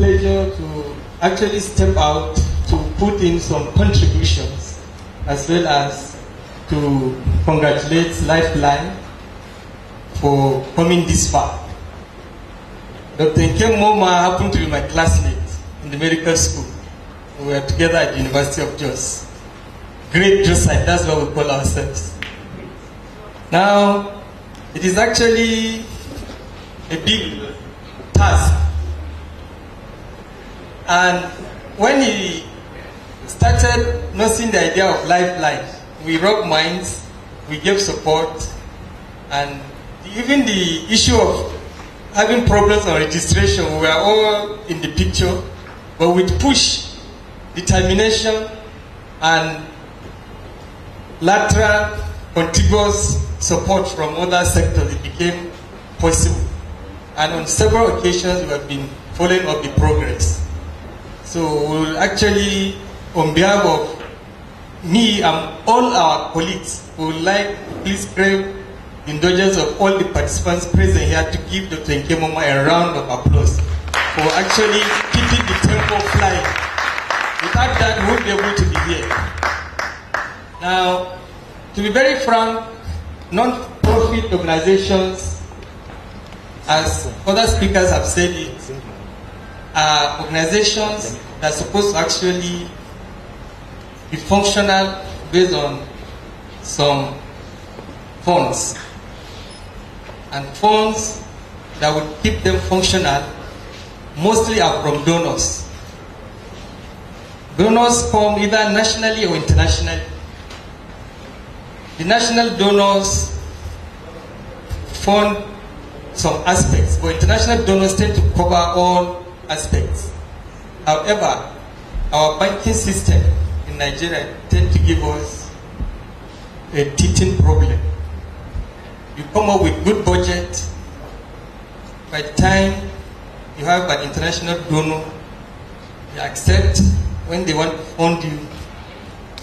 pleasure to actually step out to put in some contributions, as well as to congratulate Lifeline for coming this far. Dr. Nkem Moma happened to be my classmate in the medical school. We were together at the University of Jos. Great Josite, that's what we call ourselves. Now, it is actually a big task. And when he started nursing the idea of Lifeline, we rubbed minds, we gave support, and even the issue of having problems on registration, we were all in the picture, but with push, determination, and lateral contiguous support from other sectors, it became possible. And on several occasions, we have been following up the progress. So we'll actually, on behalf of me and all our colleagues, we would like to please crave the indulgence of all the participants present here to give Dr. Nkem Moma a round of applause for actually keeping the tempo flying. Without that, we won't be able to be here. Now, to be very frank, non-profit organizations, as other speakers have said it, are organizations that are supposed to actually be functional based on some funds. And funds that would keep them functional mostly are from donors. Donors come either nationally or internationally. The national donors fund some aspects, but international donors tend to cover all aspects. However, our banking system in Nigeria tends to give us a teething problem. You come up with good budget, by the time you have an international donor, they accept when they want to fund you.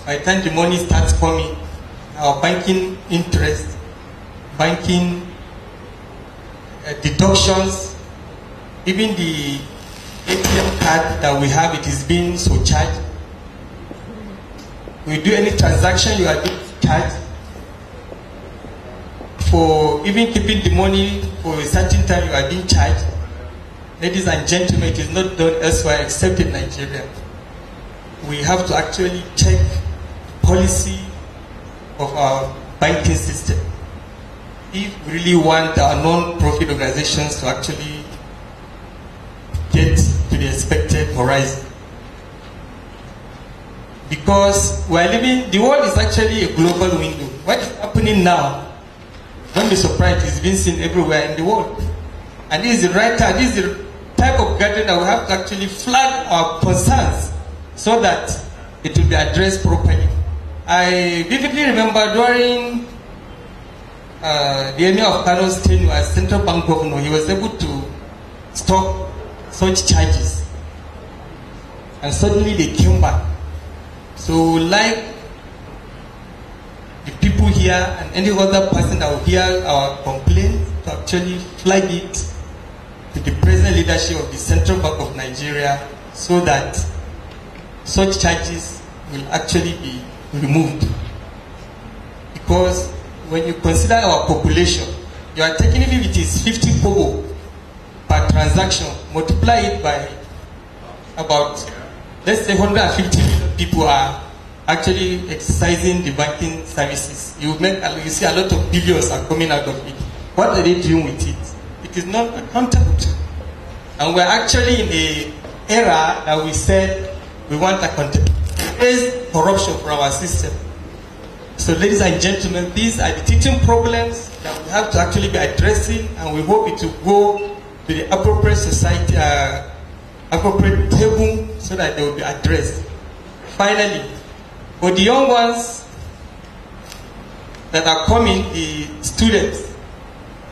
By the time the money starts coming, our banking interest, banking deductions, even the ATM card that we have, it is being surcharged. We do any transaction, you are being charged. For even keeping the money for a certain time, you are being charged. Ladies and gentlemen, it is not done elsewhere except in Nigeria. We have to actually check the policy of our banking system if we really want our non-profit organizations to actually get to the expected horizon. Because we are living, the world is actually a global window. What is happening now, don't be surprised, it's being seen everywhere in the world. And this is the right time, this is the type of gathering that we have to actually flag our concerns so that it will be addressed properly. I vividly remember during the Emir of Kano's tenure as central bank governor, he was able to stop such charges. And suddenly they came back. So like the people here and any other person that will hear our complaint to actually flag it to the present leadership of the Central Bank of Nigeria so that such charges will actually be removed. Because when you consider our population, you are taking, even if it is 50 kobo per transaction, multiply it by about, let's say 150 million people are actually exercising the banking services. You see a lot of billions are coming out of it. What are they doing with it? It is not accountable to. And we're actually in an era that we said we want accountability. There is corruption from our system. So ladies and gentlemen, these are the teaching problems that we have to actually be addressing, and we hope it will go to the appropriate society, appropriate table so that they will be addressed. Finally, for the young ones that are coming, the students,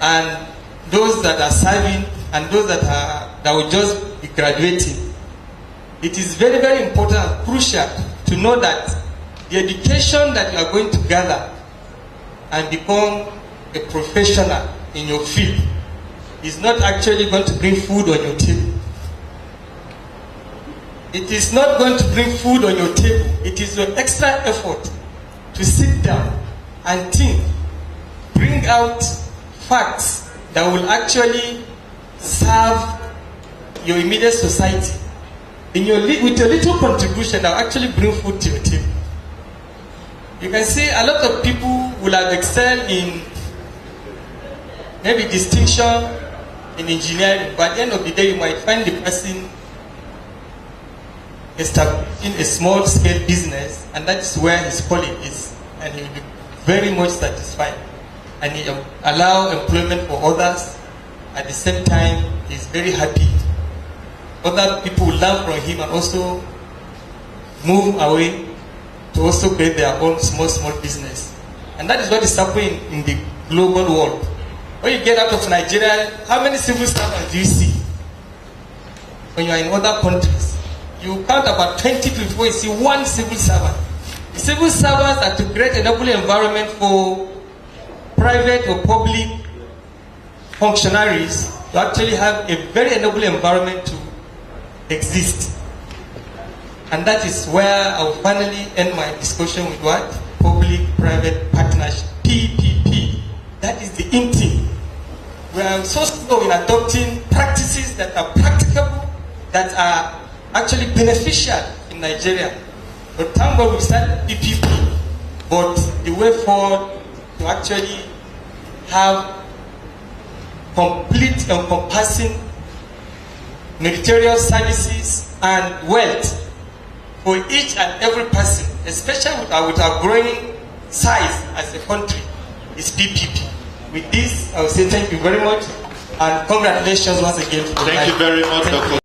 and those that are serving, and those that will just be graduating, it is very, very important and crucial to know that the education that you are going to gather and become a professional in your field is not actually going to bring food on your table. It is not going to bring food on your table. It is your extra effort to sit down and think, bring out facts that will actually serve your immediate society. With your little contribution that will actually bring food to your table. You can see a lot of people will have excelled in maybe distinction in engineering, but at the end of the day, you might find the person establishing a small scale business, and that's where his calling is, and he will be very much satisfied, and he will allow employment for others. At the same time, he's very happy. Other people will learn from him and also move away to also create their own small business. And that is what is happening in the global world. When you get out of Nigeria, how many civil servants do you see? When you are in other countries, you count about 20 before you see one civil servant. The civil servants are to create an enabling environment for private or public functionaries to actually have a very enabling environment to exist. And that is where I will finally end my discussion with what? Public-private partnership, PPP. That is the in thing. We are so slow in adopting practices that are practicable, that are actually beneficial in Nigeria. But thank God we started PPP, but the way forward to actually have complete encompassing meritorious services and wealth for each and every person, especially with our growing size as a country, is PPP. With this, I will say thank you very much and congratulations once again. Thank you very much, Dr.